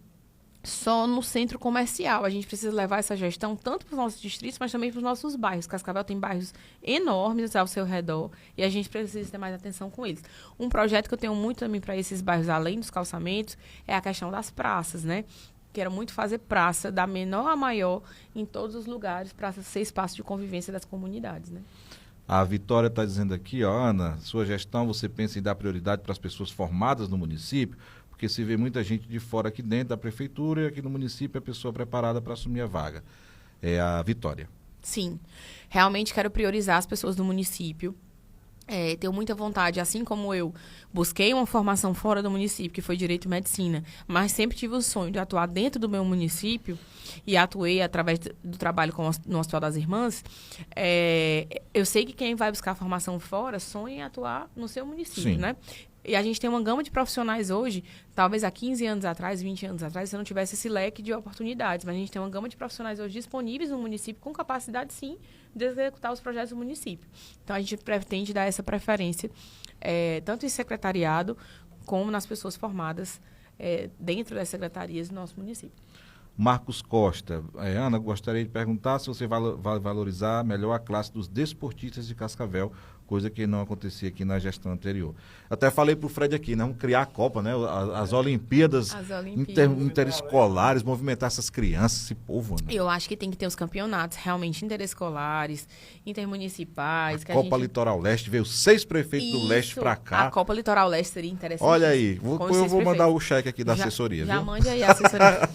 só no centro comercial. A gente precisa levar essa gestão tanto para os nossos distritos, mas também para os nossos bairros. Cascavel tem bairros enormes ao seu redor e a gente precisa ter mais atenção com eles. Um projeto que eu tenho muito também para esses bairros, além dos calçamentos, é a questão das praças, né? Quero muito fazer praça, da menor a maior, em todos os lugares, para ser espaço de convivência das comunidades, né? A Vitória está dizendo aqui, Ana, sua gestão, você pensa em dar prioridade para as pessoas formadas no município? Porque se vê muita gente de fora aqui dentro da prefeitura e aqui no município a pessoa preparada para assumir a vaga. É a Vitória. Sim, realmente quero priorizar as pessoas do município. tenho muita vontade, assim como eu busquei uma formação fora do município, que foi Direito e Medicina, mas sempre tive o sonho de atuar dentro do meu município e atuei através do trabalho no Hospital das Irmãs. Eu sei que quem vai buscar formação fora sonha em atuar no seu município, Sim. né? E a gente tem uma gama de profissionais hoje, talvez há 15 anos atrás, 20 anos atrás, você não tivesse esse leque de oportunidades, mas a gente tem uma gama de profissionais hoje disponíveis no município com capacidade, sim, de executar os projetos do município. Então, a gente pretende dar essa preferência, tanto em secretariado, como nas pessoas formadas dentro das secretarias do nosso município. Marcos Costa. Ana, gostaria de perguntar se você vai valorizar melhor a classe dos desportistas de Cascavel, coisa que não acontecia aqui na gestão anterior. Até falei para o Fred aqui, vamos criar a Copa, né? As Olimpíadas, interescolares, movimentar essas crianças, esse povo. Né? Eu acho que tem que ter os campeonatos realmente interescolares, intermunicipais. A Copa Litoral Leste, veio 6 prefeitos do Leste para cá. A Copa Litoral Leste seria interessante. Olha aí, eu vou mandar o cheque aqui da assessoria. Já viu? mande aí a assessoria.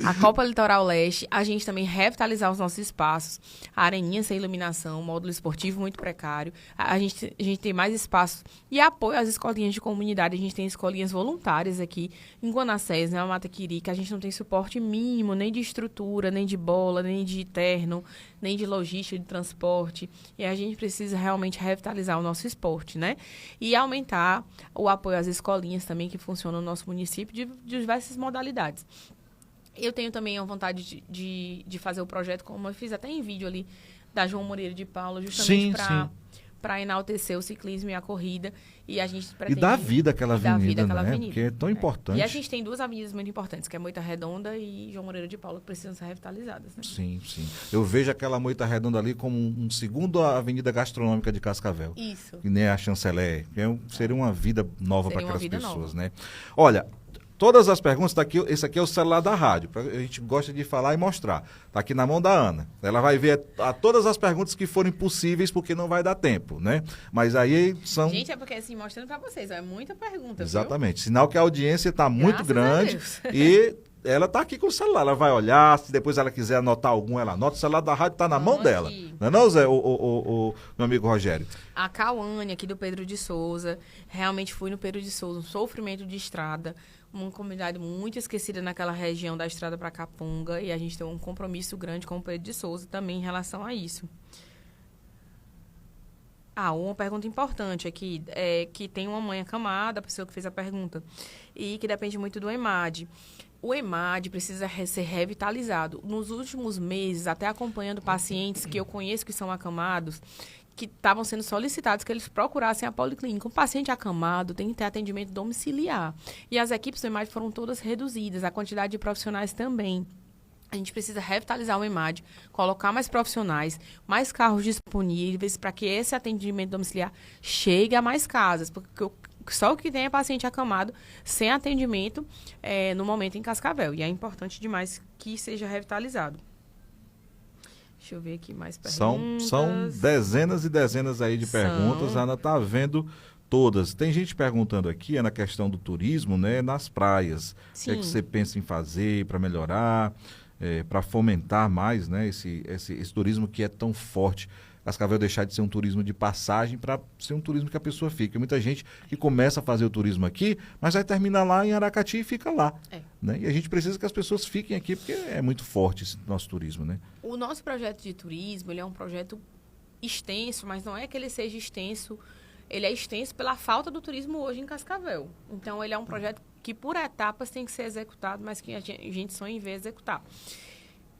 A Copa Litoral Leste, a gente também revitalizar os nossos espaços, a areninha sem iluminação, módulo esportivo muito precário, a gente tem mais espaço e apoio às escolinhas de comunidade. A gente tem escolinhas voluntárias aqui em Guanassés, na Mataquiri, que a gente não tem suporte mínimo, nem de estrutura, nem de bola, nem de terno, nem de logística, de transporte, e a gente precisa realmente revitalizar o nosso esporte, né? E aumentar o apoio às escolinhas também que funcionam no nosso município de diversas modalidades. Eu tenho também a vontade de fazer o projeto, como eu fiz até em vídeo ali, da João Moreira de Paula, justamente para enaltecer o ciclismo e a corrida. E a gente pretende... E dar vida àquela avenida, né? Porque é tão importante. E a gente tem 2 avenidas muito importantes, que é Moita Redonda e João Moreira de Paula, que precisam ser revitalizadas, né? Sim, sim. Eu vejo aquela Moita Redonda ali como um segundo avenida gastronômica de Cascavel. Isso. Que nem a Chanceler. Seria uma vida nova para aquelas pessoas, né? Olha... Todas as perguntas, esse aqui é o celular da rádio, a gente gosta de falar e mostrar. Está aqui na mão da Ana. Ela vai ver todas as perguntas que forem possíveis, porque não vai dar tempo, né? Mas aí são... Gente, é porque assim, mostrando para vocês, é muita pergunta, Exatamente. Viu? Sinal que a audiência está muito grande e ela está aqui com o celular. Ela vai olhar, se depois ela quiser anotar algum, ela anota. O celular da rádio está na mão dela. Não é não, Zé, o meu amigo Rogério? A Cauane, aqui do Pedro de Souza, realmente fui no Pedro de Souza, um sofrimento de estrada, uma comunidade muito esquecida naquela região da estrada para Capunga, e a gente tem um compromisso grande com o Pedro de Souza também em relação a isso. Uma pergunta importante aqui, que tem uma mãe acamada, a pessoa que fez a pergunta, e que depende muito do EMAD. O EMAD precisa ser revitalizado. Nos últimos meses, até acompanhando pacientes que eu conheço que são acamados, que estavam sendo solicitados que eles procurassem a policlínica. O paciente acamado tem que ter atendimento domiciliar. E as equipes do EMAD foram todas reduzidas, a quantidade de profissionais também. A gente precisa revitalizar o EMAD, colocar mais profissionais, mais carros disponíveis para que esse atendimento domiciliar chegue a mais casas, porque só o que tem é paciente acamado sem atendimento no momento em Cascavel. E é importante demais que seja revitalizado. Deixa eu ver aqui mais perguntas. São dezenas e dezenas aí de perguntas. A Ana está vendo todas. Tem gente perguntando aqui na questão do turismo, né, nas praias. Sim. O que é que você pensa em fazer para melhorar, para fomentar mais, né, esse turismo que é tão forte? Cascavel deixar de ser um turismo de passagem para ser um turismo que a pessoa fica. Tem muita gente que começa a fazer o turismo aqui, mas vai terminar lá em Aracati e fica lá. Né? E a gente precisa que as pessoas fiquem aqui, porque é muito forte esse nosso turismo, né? O nosso projeto de turismo, ele é um projeto extenso, mas não é que ele seja extenso, ele é extenso pela falta do turismo hoje em Cascavel. Então, ele é um projeto que, por etapas, tem que ser executado, mas que a gente sonha em ver executar.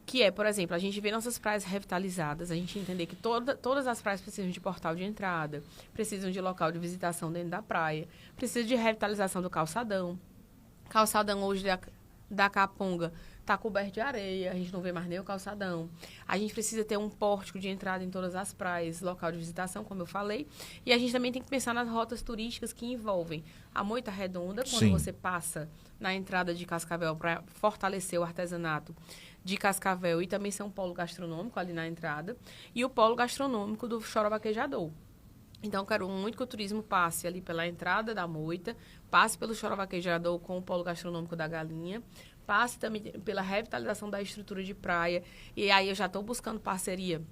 Que é, por exemplo, a gente vê nossas praias revitalizadas, a gente entender que todas as praias precisam de portal de entrada, precisam de local de visitação dentro da praia, precisa de revitalização do calçadão. Calçadão hoje da Capunga está coberto de areia, a gente não vê mais nem o calçadão. A gente precisa ter um pórtico de entrada em todas as praias, local de visitação, como eu falei. E a gente também tem que pensar nas rotas turísticas que envolvem a Moita Redonda, quando você passa na entrada de Cascavel para fortalecer o artesanato de Cascavel, e também ser um polo gastronômico ali na entrada, e o polo gastronômico do Chorovaquejador. Então, eu quero muito que o turismo passe ali pela entrada da Moita, passe pelo Chorovaquejador com o polo gastronômico da Galinha, passe também pela revitalização da estrutura de praia, e aí eu já estou buscando parceria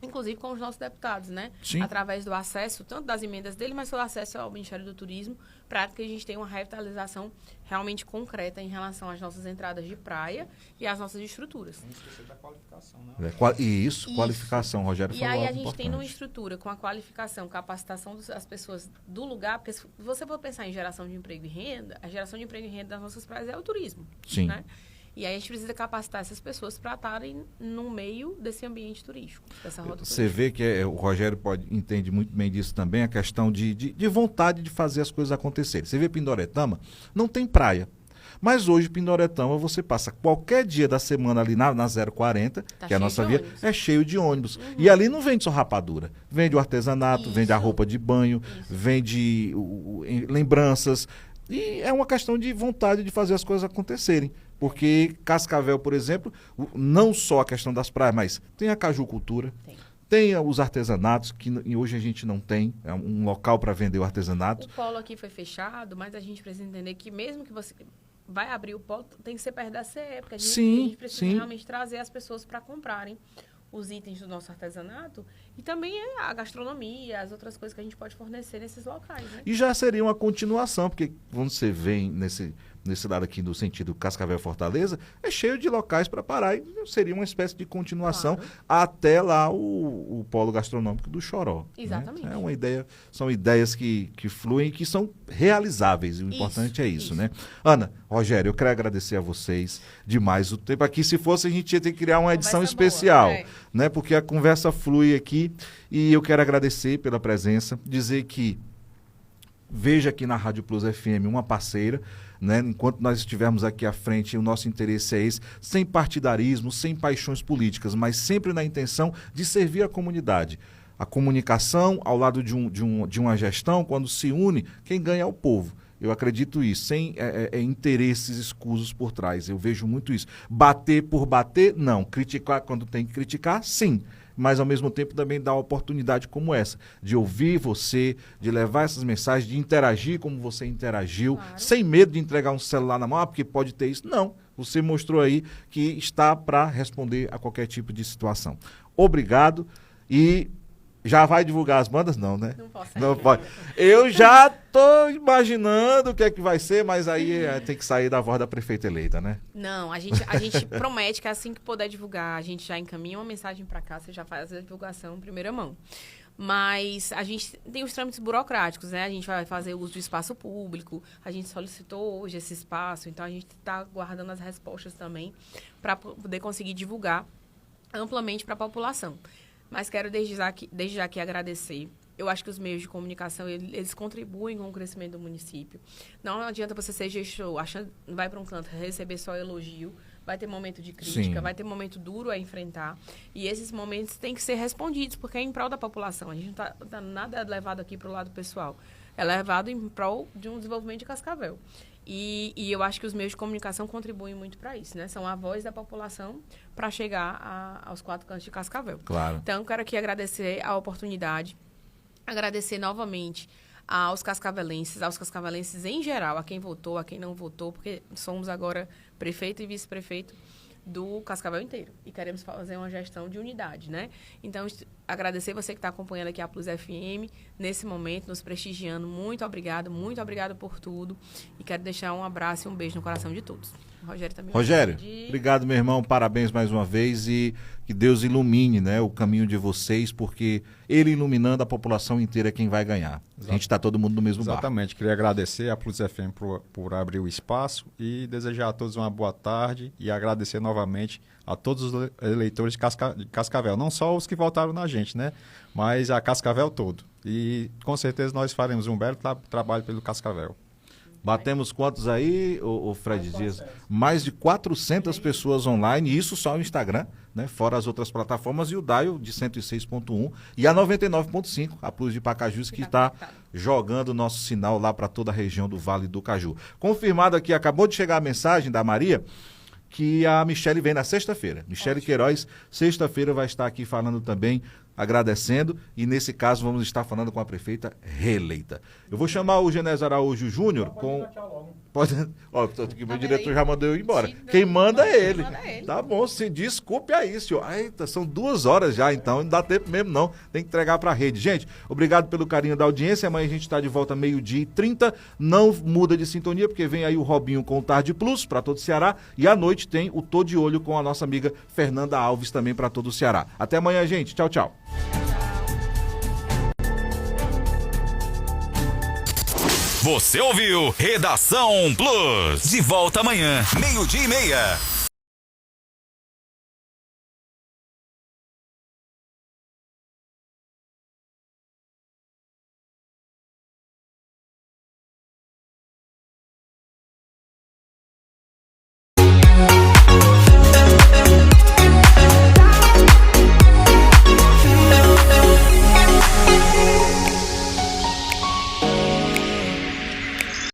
inclusive com os nossos deputados, né? Sim. Através do acesso, tanto das emendas dele, mas pelo acesso ao Ministério do Turismo, para que a gente tenha uma revitalização realmente concreta em relação às nossas entradas de praia e às nossas estruturas. Não esquecer da qualificação, né? Isso, qualificação, Rogério E falou aí a algo gente importante. tem uma estrutura com a qualificação, capacitação das pessoas do lugar, porque se você for pensar em geração de emprego e renda, a geração de emprego e renda das nossas praias é o turismo. Sim. Né? E aí a gente precisa capacitar essas pessoas para estarem no meio desse ambiente turístico, dessa rota Você turística. vê que o Rogério entende muito bem disso também, a questão de vontade de fazer as coisas acontecerem. Você vê Pindoretama, não tem praia. Mas hoje, Pindoretama, você passa qualquer dia da semana ali na 040, Tá que é a cheio nossa de via, ônibus. é cheio de ônibus. E ali não vende só rapadura. Vende o artesanato, Isso. vende a roupa de banho, vende lembranças. E é uma questão de vontade de fazer as coisas acontecerem. Porque Cascavel, por exemplo, não só a questão das praias, mas tem a cajucultura, tem os artesanatos, que hoje a gente não tem, é um local para vender o artesanato. O polo aqui foi fechado, mas a gente precisa entender que mesmo que você vai abrir o polo, tem que ser perto da CE, porque a gente precisa realmente trazer as pessoas para comprarem os itens do nosso artesanato e também a gastronomia, as outras coisas que a gente pode fornecer nesses locais, né? E já seria uma continuação, porque quando você vem nesse lado aqui do sentido Cascavel Fortaleza, é cheio de locais para parar e seria uma espécie de continuação até lá o polo gastronômico do Choró. Exatamente. Né? É uma ideia, são ideias que fluem e que são realizáveis, e o importante é isso, né? Ana, Rogério, eu quero agradecer a vocês demais. O tempo aqui, se fosse, a gente ia ter que criar uma edição Conversa especial, boa, né? Porque a conversa flui aqui e eu quero agradecer pela presença, dizer que veja aqui na Rádio Plus FM uma parceira, né? Enquanto nós estivermos aqui à frente, o nosso interesse é esse, sem partidarismo, sem paixões políticas, mas sempre na intenção de servir a comunidade. A comunicação ao lado de uma gestão, quando se une, quem ganha é o povo. Eu acredito isso, sem interesses escusos por trás. Eu vejo muito isso. Bater por bater, não. Criticar quando tem que criticar, sim. Mas, ao mesmo tempo, também dá uma oportunidade como essa, de ouvir você, de levar essas mensagens, de interagir como você interagiu, sem medo de entregar um celular na mão, porque pode ter isso. Não. Você mostrou aí que está para responder a qualquer tipo de situação. Obrigado e... Já vai divulgar as bandas? Não, né? Não posso. Não pode. Eu já tô imaginando o que é que vai ser, mas aí tem que sair da voz da prefeita eleita, né? Não, a gente promete que assim que puder divulgar, a gente já encaminha uma mensagem para cá, você já faz a divulgação em primeira mão. Mas a gente tem os trâmites burocráticos, né? A gente vai fazer uso do espaço público, a gente solicitou hoje esse espaço, então a gente está guardando as respostas também para poder conseguir divulgar amplamente para a população. Mas quero desde já aqui agradecer. Eu acho que os meios de comunicação, eles contribuem com o crescimento do município. Não adianta você ser gestor, achando, vai para um canto, receber só elogio, vai ter momento de crítica, vai ter momento duro a enfrentar. E esses momentos têm que ser respondidos, porque é em prol da população. A gente não está nada levado aqui para o lado pessoal. É levado em prol de um desenvolvimento de Cascavel. E eu acho que os meios de comunicação contribuem muito para isso, né? São a voz da população para chegar aos 4 cantos de Cascavel. Claro. Então, quero aqui agradecer a oportunidade, agradecer novamente aos cascavelenses em geral, a quem votou, a quem não votou, porque somos agora prefeito e vice-prefeito do Cascavel inteiro. E queremos fazer uma gestão de unidade, né? Então, agradecer você que está acompanhando aqui a Plus FM, nesse momento, nos prestigiando. Muito obrigado por tudo. E quero deixar um abraço e um beijo no coração de todos. Rogério também. Rogério, obrigado, meu irmão. Parabéns mais uma vez e que Deus ilumine, né, o caminho de vocês, porque ele iluminando a população inteira é quem vai ganhar. A gente está todo mundo no mesmo barco. Exatamente. Queria agradecer a Plus FM por abrir o espaço e desejar a todos uma boa tarde e agradecer novamente a todos os eleitores de Cascavel. Não só os que votaram na gente, né? Mas a Cascavel todo. E com certeza nós faremos um belo trabalho pelo Cascavel. Batemos quantos aí, o Fred Dias? Mais de 400 pessoas online, isso só no Instagram, né? Fora as outras plataformas, e o Dial de 106.1 e a 99.5, a Plus de Pacajus, que está jogando o nosso sinal lá para toda a região do Vale do Caju. Confirmado aqui, acabou de chegar a mensagem da Maria, que a Michele vem na sexta-feira. Michele Queiroz, sexta-feira, vai estar aqui falando também, agradecendo, e nesse caso vamos estar falando com a prefeita reeleita. Eu vou chamar o Genésio Araújo Júnior com... Pode... Ó, meu diretor já mandou eu ir embora. Quem manda é ele. Tá bom, sim, desculpe aí, senhor. Eita, são 2 horas já, então não dá tempo mesmo não. Tem que entregar pra rede. Gente, obrigado pelo carinho da audiência. Amanhã a gente tá de volta 12h30. Não muda de sintonia, porque vem aí o Robinho com o Tarde Plus pra todo o Ceará. E à noite tem o Tô de Olho com a nossa amiga Fernanda Alves também pra todo o Ceará. Até amanhã, gente. Tchau, tchau. Você ouviu Redação Plus. De volta amanhã, 12:30.